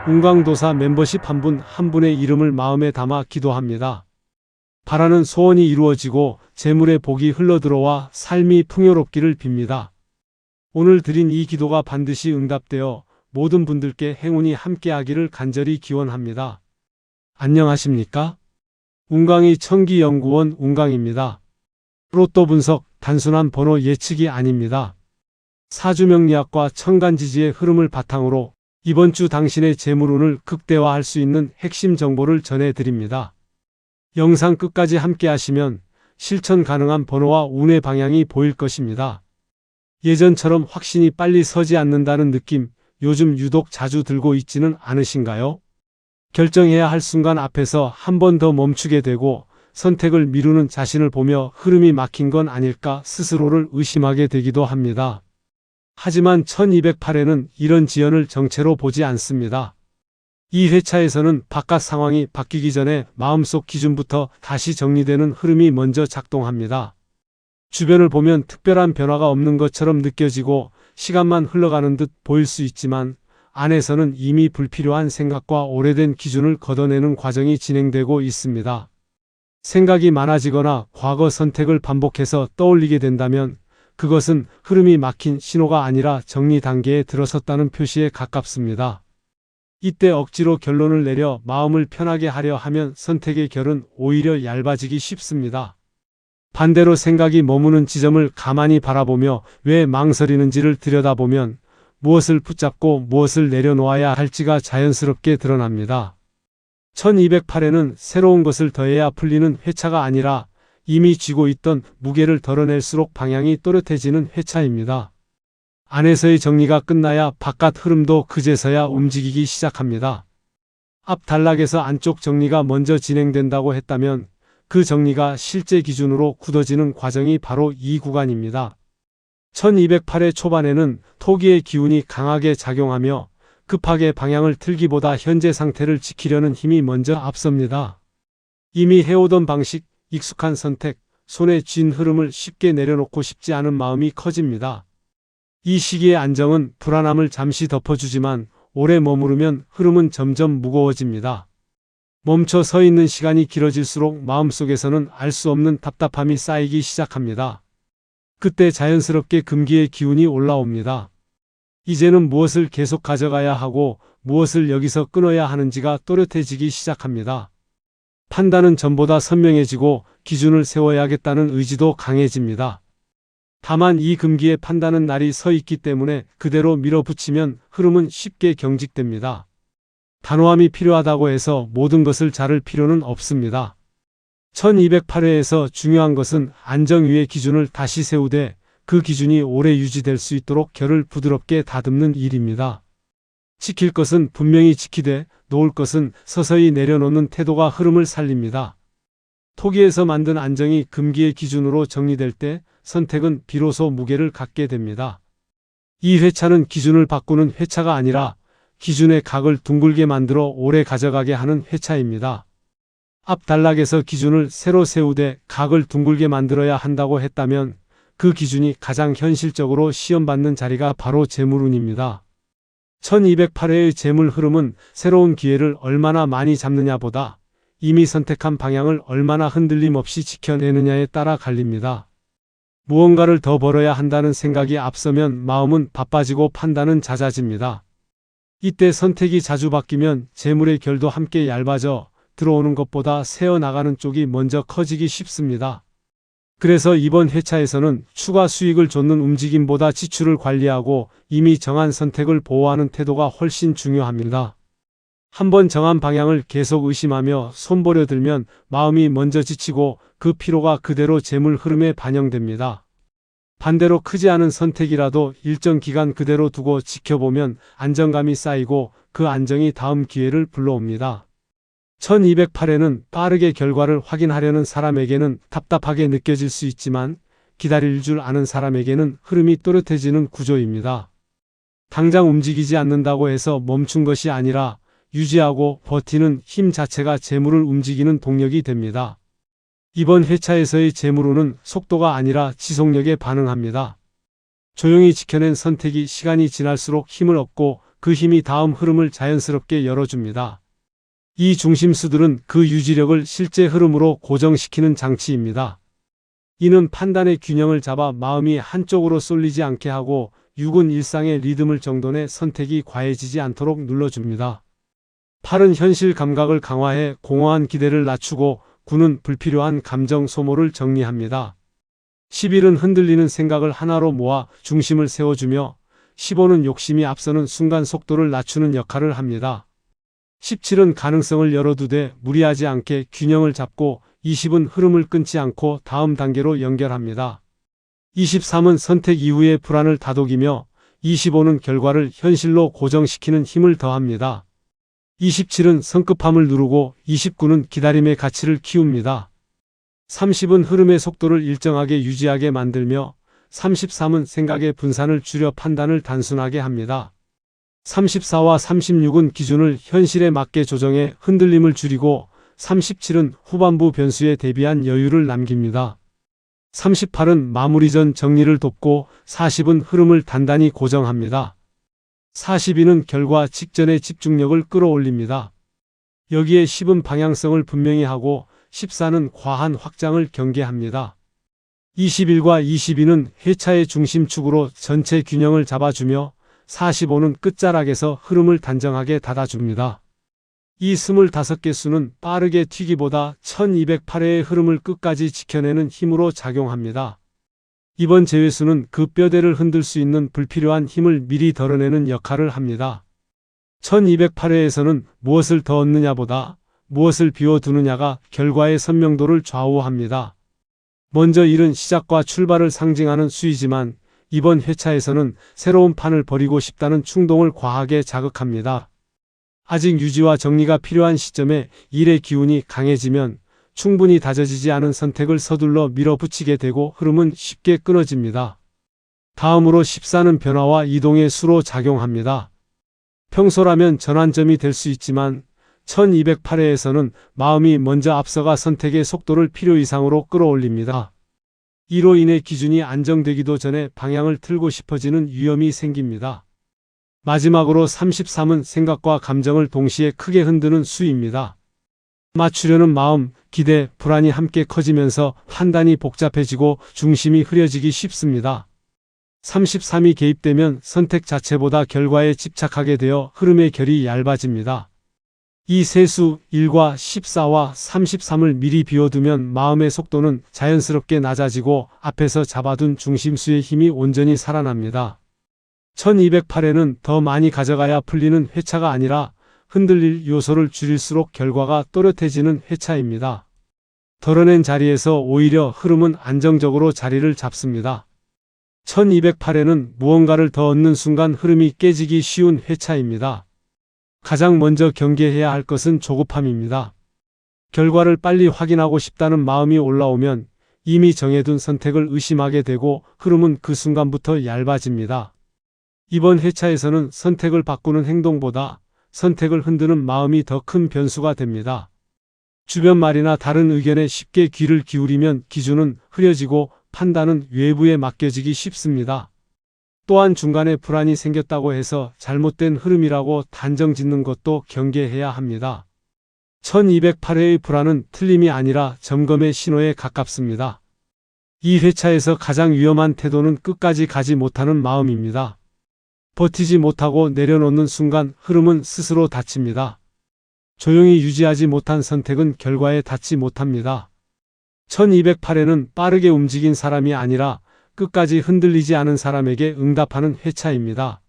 운강도사 멤버십 한 분 한 분의 이름을 마음에 담아 기도합니다. 바라는 소원이 이루어지고 재물의 복이 흘러들어와 삶이 풍요롭기를 빕니다. 오늘 드린 이 기도가 반드시 응답되어 모든 분들께 행운이 함께하기를 간절히 기원합니다. 안녕하십니까? 운강이 천기연구원 운강입니다. 로또 분석, 단순한 번호 예측이 아닙니다. 사주명리학과 천간지지의 흐름을 바탕으로 이번 주 당신의 재물운을 극대화할 수 있는 핵심 정보를 전해드립니다. 영상 끝까지 함께 하시면 실천 가능한 번호와 운의 방향이 보일 것입니다. 예전처럼 확신이 빨리 서지 않는다는 느낌, 요즘 유독 자주 들고 있지는 않으신가요? 결정해야 할 순간 앞에서 한 번 더 멈추게 되고 선택을 미루는 자신을 보며 흐름이 막힌 건 아닐까 스스로를 의심하게 되기도 합니다. 하지만 1208에는 이런 지연을 정체로 보지 않습니다. 이 회차에서는 바깥 상황이 바뀌기 전에 마음속 기준부터 다시 정리되는 흐름이 먼저 작동합니다. 주변을 보면 특별한 변화가 없는 것처럼 느껴지고 시간만 흘러가는 듯 보일 수 있지만 안에서는 이미 불필요한 생각과 오래된 기준을 걷어내는 과정이 진행되고 있습니다. 생각이 많아지거나 과거 선택을 반복해서 떠올리게 된다면 그것은 흐름이 막힌 신호가 아니라 정리 단계에 들어섰다는 표시에 가깝습니다. 이때 억지로 결론을 내려 마음을 편하게 하려 하면 선택의 결은 오히려 얇아지기 쉽습니다. 반대로 생각이 머무는 지점을 가만히 바라보며 왜 망설이는지를 들여다보면 무엇을 붙잡고 무엇을 내려놓아야 할지가 자연스럽게 드러납니다. 1208에는 새로운 것을 더해야 풀리는 회차가 아니라 이미 쥐고 있던 무게를 덜어낼수록 방향이 또렷해지는 회차입니다. 안에서의 정리가 끝나야 바깥 흐름도 그제서야 움직이기 시작합니다. 앞 단락에서 안쪽 정리가 먼저 진행된다고 했다면 그 정리가 실제 기준으로 굳어지는 과정이 바로 이 구간입니다. 1208의 초반에는 토기의 기운이 강하게 작용하며 급하게 방향을 틀기보다 현재 상태를 지키려는 힘이 먼저 앞섭니다. 이미 해오던 방식, 익숙한 선택, 손에 쥔 흐름을 쉽게 내려놓고 싶지 않은 마음이 커집니다. 이 시기의 안정은 불안함을 잠시 덮어주지만 오래 머무르면 흐름은 점점 무거워집니다. 멈춰 서 있는 시간이 길어질수록 마음속에서는 알 수 없는 답답함이 쌓이기 시작합니다. 그때 자연스럽게 금기의 기운이 올라옵니다. 이제는 무엇을 계속 가져가야 하고 무엇을 여기서 끊어야 하는지가 또렷해지기 시작합니다. 판단은 전보다 선명해지고 기준을 세워야겠다는 의지도 강해집니다. 다만 이 금기의 판단은 날이 서 있기 때문에 그대로 밀어붙이면 흐름은 쉽게 경직됩니다. 단호함이 필요하다고 해서 모든 것을 자를 필요는 없습니다. 1208회에서 중요한 것은 안정 위의 기준을 다시 세우되 그 기준이 오래 유지될 수 있도록 결을 부드럽게 다듬는 일입니다. 지킬 것은 분명히 지키되 놓을 것은 서서히 내려놓는 태도가 흐름을 살립니다. 토기에서 만든 안정이 금기의 기준으로 정리될 때 선택은 비로소 무게를 갖게 됩니다. 이 회차는 기준을 바꾸는 회차가 아니라 기준의 각을 둥글게 만들어 오래 가져가게 하는 회차입니다. 앞 단락에서 기준을 새로 세우되 각을 둥글게 만들어야 한다고 했다면 그 기준이 가장 현실적으로 시험받는 자리가 바로 재물운입니다. 1208회의 재물 흐름은 새로운 기회를 얼마나 많이 잡느냐보다 이미 선택한 방향을 얼마나 흔들림 없이 지켜내느냐에 따라 갈립니다. 무언가를 더 벌어야 한다는 생각이 앞서면 마음은 바빠지고 판단은 잦아집니다. 이때 선택이 자주 바뀌면 재물의 결도 함께 얇아져 들어오는 것보다 새어나가는 쪽이 먼저 커지기 쉽습니다. 그래서 이번 회차에서는 추가 수익을 좇는 움직임보다 지출을 관리하고 이미 정한 선택을 보호하는 태도가 훨씬 중요합니다. 한번 정한 방향을 계속 의심하며 손버려 들면 마음이 먼저 지치고 그 피로가 그대로 재물 흐름에 반영됩니다. 반대로 크지 않은 선택이라도 일정 기간 그대로 두고 지켜보면 안정감이 쌓이고 그 안정이 다음 기회를 불러옵니다. 1208회는 빠르게 결과를 확인하려는 사람에게는 답답하게 느껴질 수 있지만 기다릴 줄 아는 사람에게는 흐름이 또렷해지는 구조입니다. 당장 움직이지 않는다고 해서 멈춘 것이 아니라 유지하고 버티는 힘 자체가 재물을 움직이는 동력이 됩니다. 이번 회차에서의 재물운은 속도가 아니라 지속력에 반응합니다. 조용히 지켜낸 선택이 시간이 지날수록 힘을 얻고 그 힘이 다음 흐름을 자연스럽게 열어줍니다. 이 중심수들은 그 유지력을 실제 흐름으로 고정시키는 장치입니다. 이는 판단의 균형을 잡아 마음이 한쪽으로 쏠리지 않게 하고 6은 일상의 리듬을 정돈해 선택이 과해지지 않도록 눌러줍니다. 8은 현실 감각을 강화해 공허한 기대를 낮추고 9는 불필요한 감정 소모를 정리합니다. 11은 흔들리는 생각을 하나로 모아 중심을 세워주며 15는 욕심이 앞서는 순간 속도를 낮추는 역할을 합니다. 17은 가능성을 열어두되 무리하지 않게 균형을 잡고 20은 흐름을 끊지 않고 다음 단계로 연결합니다. 23은 선택 이후의 불안을 다독이며 25는 결과를 현실로 고정시키는 힘을 더합니다. 27은 성급함을 누르고 29는 기다림의 가치를 키웁니다. 30은 흐름의 속도를 일정하게 유지하게 만들며 33은 생각의 분산을 줄여 판단을 단순하게 합니다. 34와 36은 기준을 현실에 맞게 조정해 흔들림을 줄이고 37은 후반부 변수에 대비한 여유를 남깁니다. 38은 마무리 전 정리를 돕고 40은 흐름을 단단히 고정합니다. 42는 결과 직전의 집중력을 끌어올립니다. 여기에 10은 방향성을 분명히 하고 14는 과한 확장을 경계합니다. 21과 22는 회차의 중심축으로 전체 균형을 잡아주며 45는 끝자락에서 흐름을 단정하게 닫아줍니다. 이 25개 수는 빠르게 튀기보다 1208회의 흐름을 끝까지 지켜내는 힘으로 작용합니다. 이번 제외수는 그 뼈대를 흔들 수 있는 불필요한 힘을 미리 덜어내는 역할을 합니다. 1208회에서는 무엇을 더 얻느냐보다 무엇을 비워두느냐가 결과의 선명도를 좌우합니다. 먼저 1은 시작과 출발을 상징하는 수이지만 이번 회차에서는 새로운 판을 벌이고 싶다는 충동을 과하게 자극합니다. 아직 유지와 정리가 필요한 시점에 1의 기운이 강해지면 충분히 다져지지 않은 선택을 서둘러 밀어붙이게 되고 흐름은 쉽게 끊어집니다. 다음으로 14는 변화와 이동의 수로 작용합니다. 평소라면 전환점이 될 수 있지만 1208회에서는 마음이 먼저 앞서가 선택의 속도를 필요 이상으로 끌어올립니다. 이로 인해 기준이 안정되기도 전에 방향을 틀고 싶어지는 위험이 생깁니다. 마지막으로 33은 생각과 감정을 동시에 크게 흔드는 수입니다. 맞추려는 마음, 기대, 불안이 함께 커지면서 판단이 복잡해지고 중심이 흐려지기 쉽습니다. 33이 개입되면 선택 자체보다 결과에 집착하게 되어 흐름의 결이 얇아집니다. 이 세수 1과 14와 33을 미리 비워두면 마음의 속도는 자연스럽게 낮아지고 앞에서 잡아둔 중심수의 힘이 온전히 살아납니다. 1208회는 더 많이 가져가야 풀리는 회차가 아니라 흔들릴 요소를 줄일수록 결과가 또렷해지는 회차입니다. 덜어낸 자리에서 오히려 흐름은 안정적으로 자리를 잡습니다. 1208회는 무언가를 더 얻는 순간 흐름이 깨지기 쉬운 회차입니다. 가장 먼저 경계해야 할 것은 조급함입니다. 결과를 빨리 확인하고 싶다는 마음이 올라오면 이미 정해둔 선택을 의심하게 되고 흐름은 그 순간부터 얇아집니다. 이번 회차에서는 선택을 바꾸는 행동보다 선택을 흔드는 마음이 더 큰 변수가 됩니다. 주변 말이나 다른 의견에 쉽게 귀를 기울이면 기준은 흐려지고 판단은 외부에 맡겨지기 쉽습니다. 또한 중간에 불안이 생겼다고 해서 잘못된 흐름이라고 단정 짓는 것도 경계해야 합니다. 1208회의 불안은 틀림이 아니라 점검의 신호에 가깝습니다. 이 회차에서 가장 위험한 태도는 끝까지 가지 못하는 마음입니다. 버티지 못하고 내려놓는 순간 흐름은 스스로 닫힙니다. 조용히 유지하지 못한 선택은 결과에 닿지 못합니다. 1208회는 빠르게 움직인 사람이 아니라 끝까지 흔들리지 않은 사람에게 응답하는 회차입니다.